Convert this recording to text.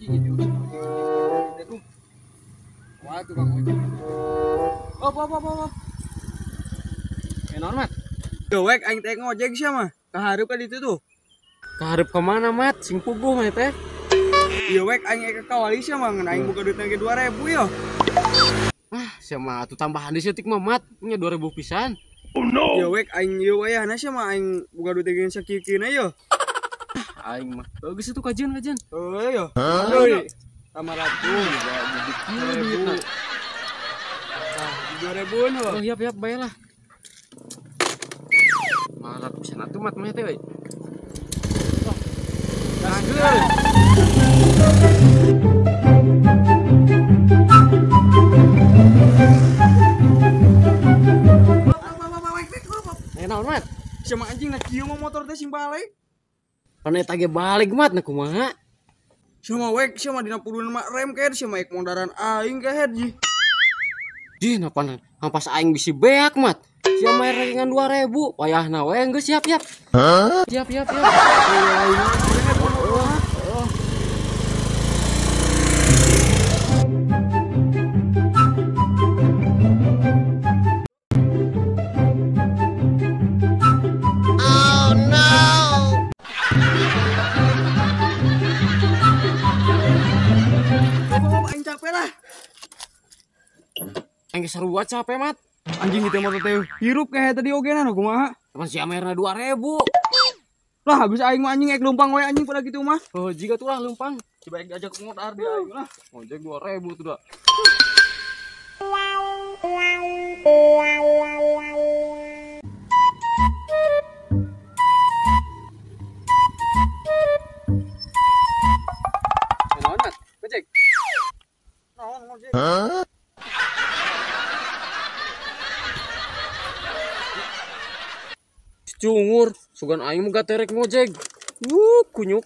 jadi urusan tuh. Wah tuh bang ojek. Apa. Enon mat. Dewek aing teh ngojek sia mah. Kahareup ka ditu tuh. Kaharep kemana mat? Sing puguh mah teh. Ieu wek aing eka kawali sia mah ngan aing boga duit ge 2000 yo. Ah, siapa tuh tambahan di setik mah mat, punya 2000 pisan. Ieu wek aing ieu wayahna sia mah aing boga duit ge sakieukeuna yo. Aing mah. Geus itu kajian. Heuh yo. Euy. Ratus Duitna. 2000 no. Oh, yap bayalah. Marat pisan atuh mat mah teh euy. Gaskeun. Naon mat? Sia mah anjing na kieu mah motor teh sing balik. Pan eta ge balik mat na kumaha? Sia mah wek sia mah dina pudun mah rem kae sia mah ek mondaran aing kae ji. Di napan hampas aing bisi beak mat. Sia mah rekengan 2000, wayahna we geus siap. Siap. Aing capek lah. Aing geus sarua capek mat. Anjing itu motor teh hirup kayak tadi ogenan kumaha. Pan sia merna 2000. Lah habis aing mah anjing ek lumpang we anjing pada gitu mah. Oh, jika tuh lah lempang. Coba ek diajak motor dia aing lah. Ojek 2000 tuh dah. Naon mat? Becek. Naon ngojek? Cungur, sugan aing muga terek ngojek. Kunyuk.